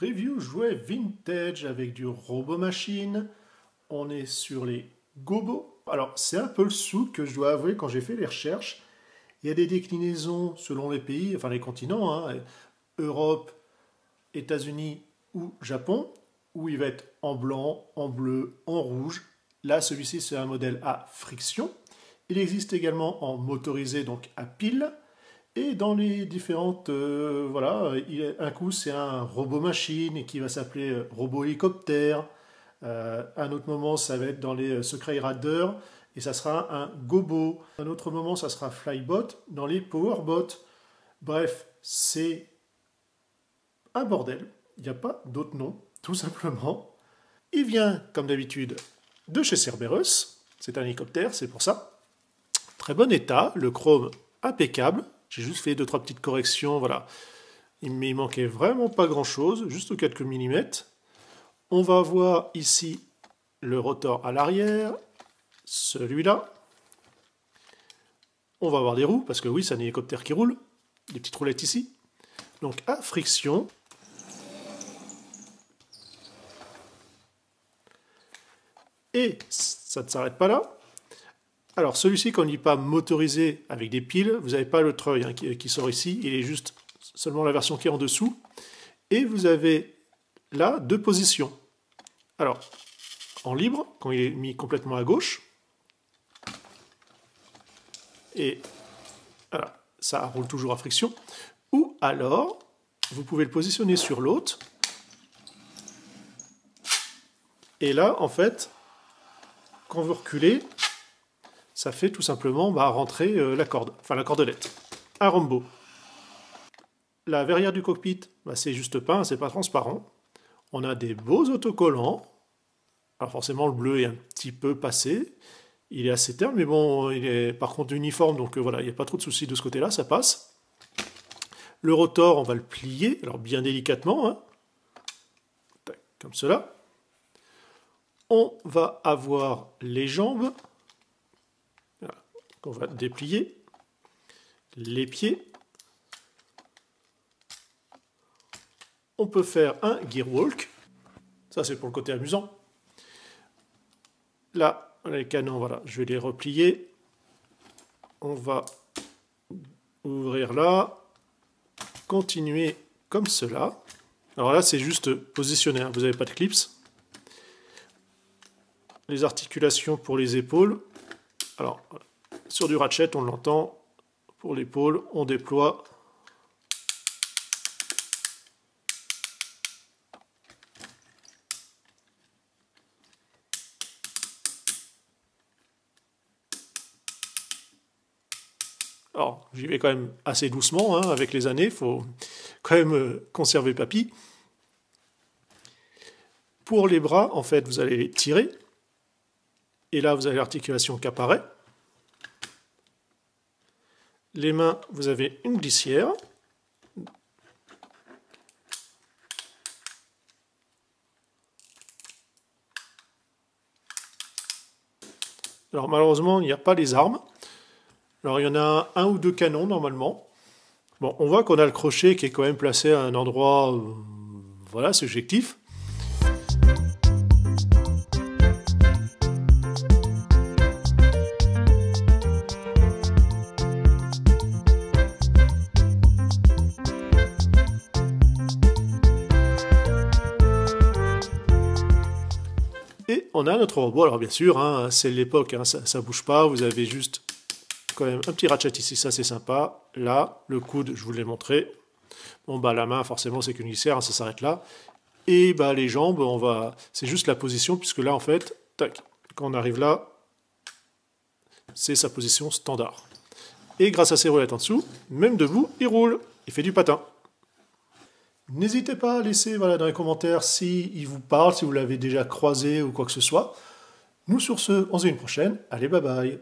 Review jouet vintage avec du robot machine. On est sur les gobos. Alors c'est un peu le souk que je dois avouer quand j'ai fait les recherches. Il y a des déclinaisons selon les pays, enfin les continents, hein, Europe, États-Unis ou Japon, où il va être en blanc, en bleu, en rouge. Là, celui-ci, c'est un modèle à friction. Il existe également en motorisé, donc à pile. Et dans les différentes... voilà, un coup, c'est un robot machine qui va s'appeler robot hélicoptère. Un autre moment, ça va être dans les Secret Rider. Et ça sera un gobo. Un autre moment, ça sera flybot dans les powerbots. Bref, c'est un bordel. Il n'y a pas d'autre nom, tout simplement. Il vient, comme d'habitude, de chez Cerberus. C'est un hélicoptère, c'est pour ça. Très bon état, le chrome impeccable. J'ai juste fait 2-3 petites corrections, voilà. Il manquait vraiment pas grand-chose, juste quelques millimètres. On va voir ici le rotor à l'arrière, celui-là. On va avoir des roues, parce que oui, c'est un hélicoptère qui roule. Des petites roulettes ici. Donc à friction. Et ça ne s'arrête pas là. Alors celui-ci, quand il n'est pas motorisé avec des piles, vous n'avez pas le treuil hein, qui sort ici, il est juste seulement la version qui est en dessous. Et vous avez là 2 positions. Alors, en libre, quand il est mis complètement à gauche, et voilà, ça roule toujours à friction, ou alors, vous pouvez le positionner sur l'autre, et là, en fait, quand vous reculez, ça fait tout simplement rentrer la corde, enfin la cordelette. Un Rambo. La verrière du cockpit, c'est juste peint, c'est pas transparent. On a des beaux autocollants. Alors forcément, le bleu est un petit peu passé. Il est assez terne, mais bon, il est par contre uniforme, donc voilà, il n'y a pas trop de soucis de ce côté-là, ça passe. Le rotor, on va le plier, alors bien délicatement, hein. Tac, comme cela. On va avoir les jambes, voilà, qu'on va déplier, les pieds. On peut faire un gear walk, ça c'est pour le côté amusant. Là, les canons, voilà, je vais les replier. On va ouvrir là, continuer comme cela. Alors là, c'est juste positionné, hein, vous n'avez pas de clips. Les articulations pour les épaules. Alors, sur du ratchet, on l'entend. Pour l'épaule, on déploie. Alors, j'y vais quand même assez doucement, hein, avec les années, il faut quand même conserver papy. Pour les bras, en fait, vous allez les tirer. Et là, vous avez l'articulation qui apparaît. Les mains, vous avez une glissière. Alors malheureusement, il n'y a pas les armes. Alors il y en a un ou deux canons normalement. Bon, on voit qu'on a le crochet qui est quand même placé à un endroit, voilà, subjectif. Et on a notre robot, alors bien sûr, hein, c'est l'époque, hein, ça ne bouge pas, vous avez juste quand même un petit ratchet ici, ça c'est sympa. Là, le coude, je vous l'ai montré. Bon, la main, forcément, c'est qu'une glissière, hein, ça s'arrête là. Et les jambes, c'est juste la position, puisque là, en fait, tac, quand on arrive là, c'est sa position standard. Et grâce à ces roulettes en dessous, même debout, il roule, il fait du patin. N'hésitez pas à laisser dans les commentaires s'il vous parle, si vous l'avez déjà croisé ou quoi que ce soit. Nous sur ce, on se dit une prochaine. Allez, bye bye.